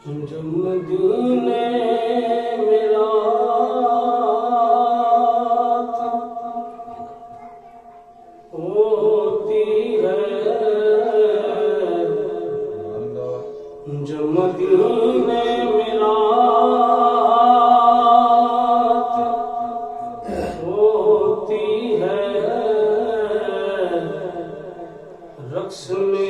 जो मदीने में रात होती है, जो मदीने में रात होती है, रक्स में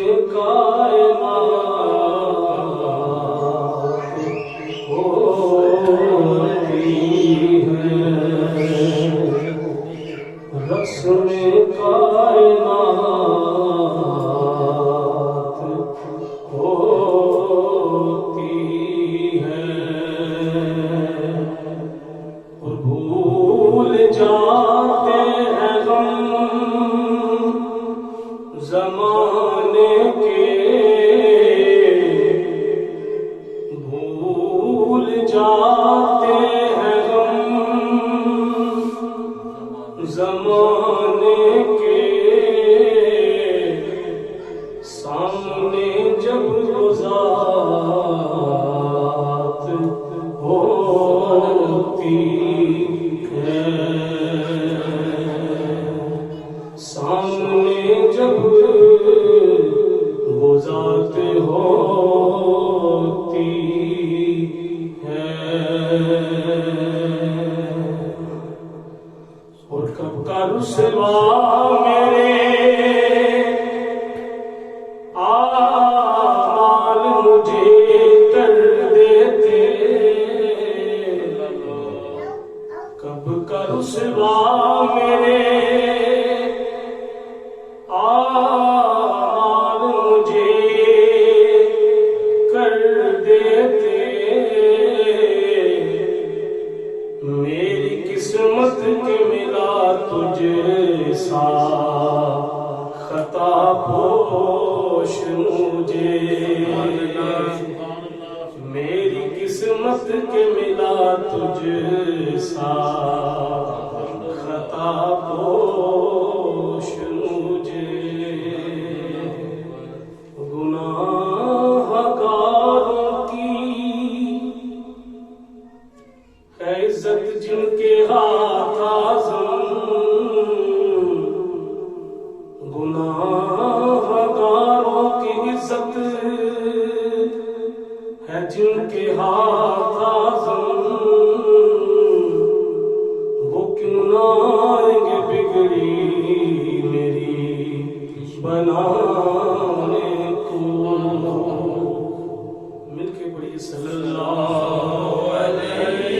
रक्स में कायनात होती है, और भूल जाते हैं हम ज़माने के, भूल जाते हैं हम ज़माने के, सामने जब ज़ात होती है, सामने जब वो ज़ात होती है, और कब का रुसवा मेरे आमाल मुझे कर देते, कब का रुसवा मेरे आमाल मुझे कर देते, मेरी किस्मत के मिला तुझे सा खता पोश मुझे, मेरी किस्मत के मिला तुझे सा खता पोश मुझे, गुनाहगारों की है इज्जत जिनके हाथ आज़म, गुनाहगारों की इज्जत है जिनके हाथ आज़म, वो क्यों ना आएंगे बिगड़ी मेरी बनाने को, मिलके पढ़िए सल्लल्लाहु अलैहि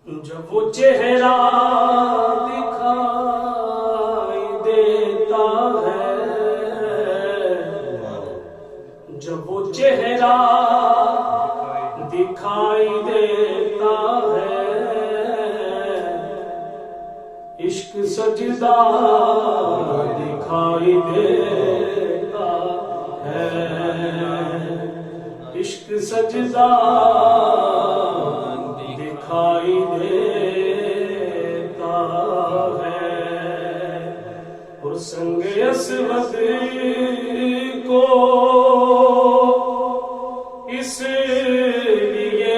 जब वो चेहरा दिखाई देता है, जब वो चेहरा दिखाई देता है, इश्क सजदा दिखाई देता है, इश्क सजदा दिखाई देता है, और संग अस्वद को इसलिए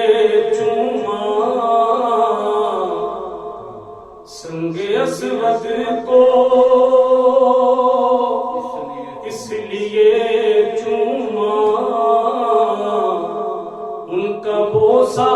चूमा, संग अस्वद को इसलिए चूमा, उनका बोसा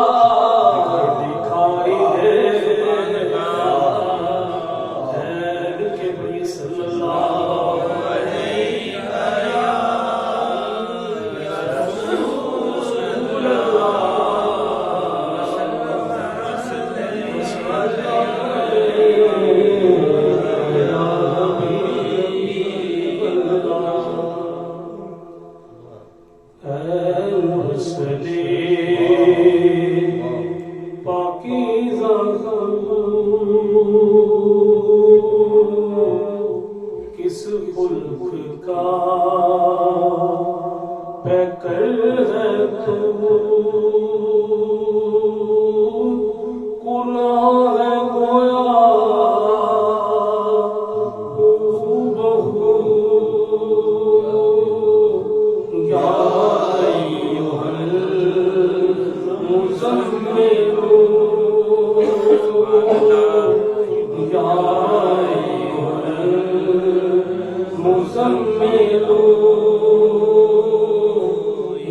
मुज़म्मिलू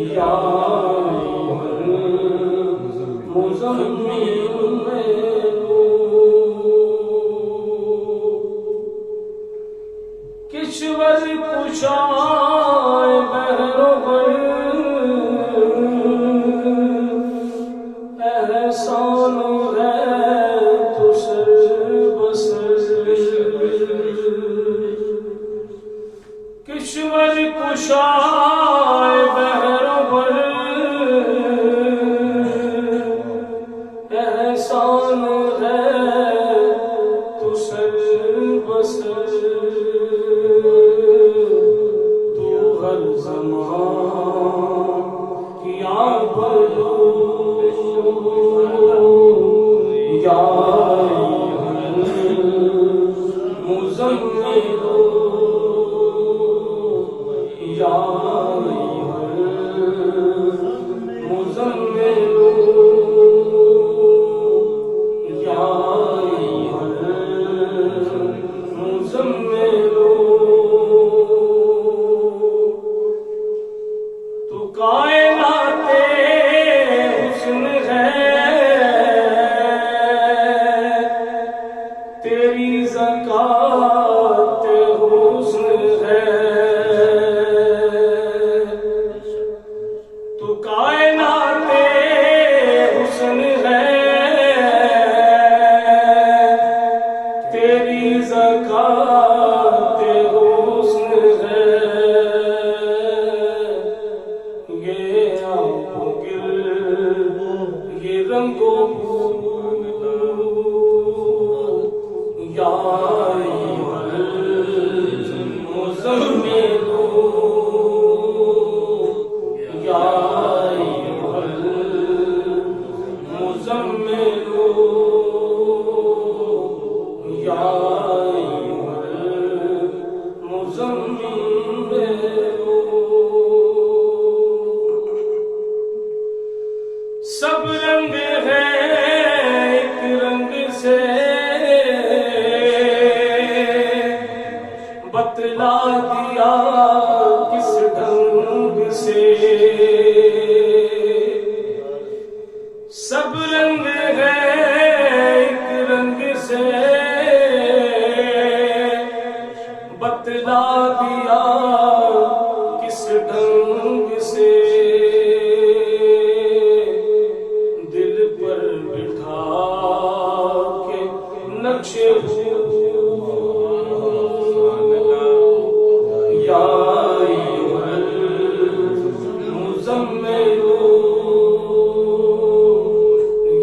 या मुज़म्मिलू किश्वर कुशाए बहरों एहसान है तो सर बसर किश्वर कुशाए बहरों एहसान है तो सर बसर तू हर ज़मान किया बलू या मुज़म्मिलू या मुज़म्मिलू या मुज़म्मिलू तू कायनाते हुस्न है तेरी ज़कात हुस्न है तू कायनाते हुस्न है तेरी ज़कात हुस्न है ये आँखों गिर ये रंगों या मुज़म्मिलू या मुज़म्मिलू या मुज़म्मिलू सब रंग है एक रंग से बतला दिया किस ढंग से सब रंग है एक रंग से बतला दिया किस ढंग से दिल पर बिठा के नक्शे या मुज़म्मिलू या मुज़म्मिलू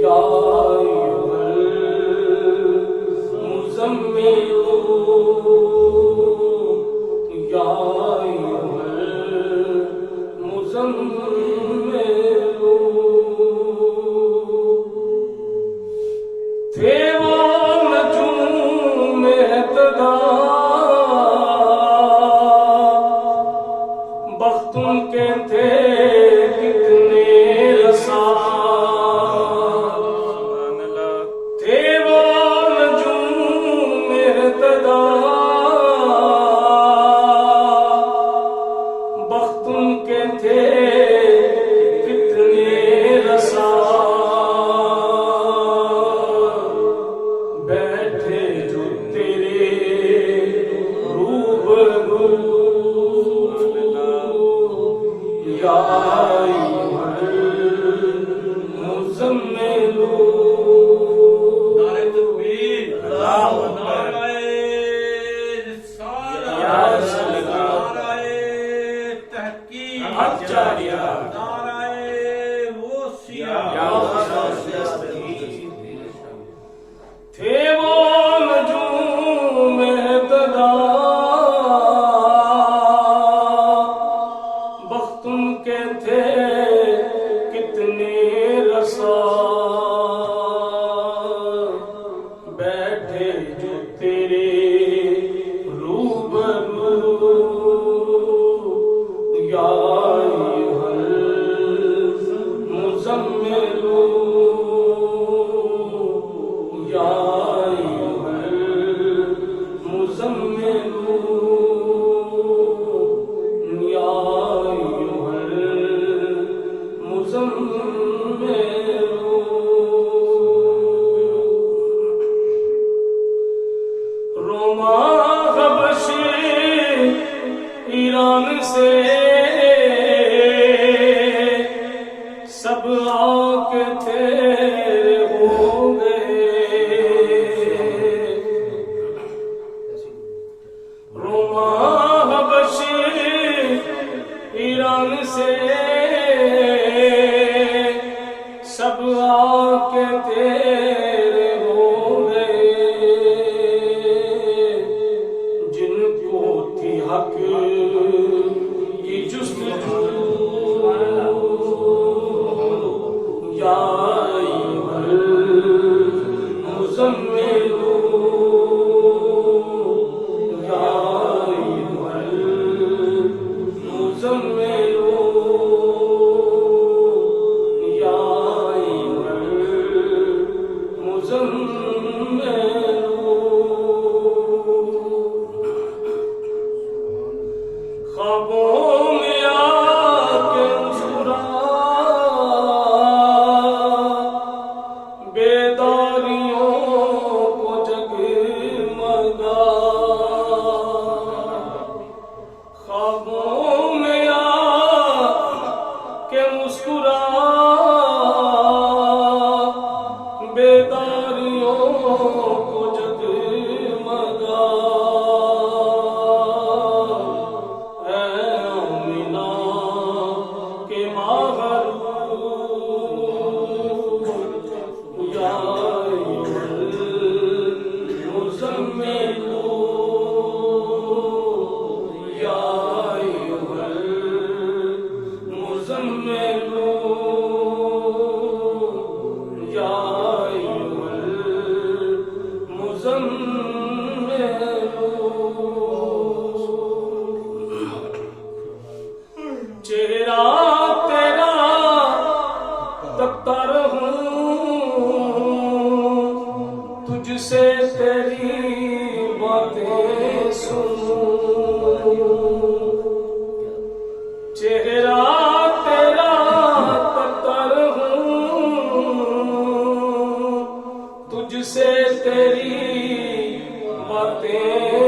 या मुज़म्मिलू थे वो नजूम मेहतदा बख्त उनके थे कितने रसा थे वो नजूम मेहतदा बख्त उनके थे कितने रसा बैठे जो तेरे रूबरू या मुज़म्मिलू नारे तकबीर अल्लाहु अकबर नारे तहकीक अजारिया नारे वोसिया थे वो नजूम मेहतदा बख्त उनके थे कितने रसा बैठे जो तेरे रूबरू या मुज़म्मिलू या मुज़म्मिलू से सब आके तेरे हो गए। रोमा हबशी ईरान से सब आके तेरे हो गए। जिनको थी हक की जुस्तजू या अय्युहल मुज़म्मिलू या अय्युहल मुज़म्मिलू या अय्युहल मुज़म्मिलू। ख्वाबों में आके मुस्कुरा बेदारियों को जगमगा। ख्वाबों में आके मुस्कुरा बेदारियों को जगमगा। चेहरा तेरा तकता रहूं, तुझसे तेरी बातें सुनूं। चेहरा तेरा तकता रहूं, तुझसे तेरी बातें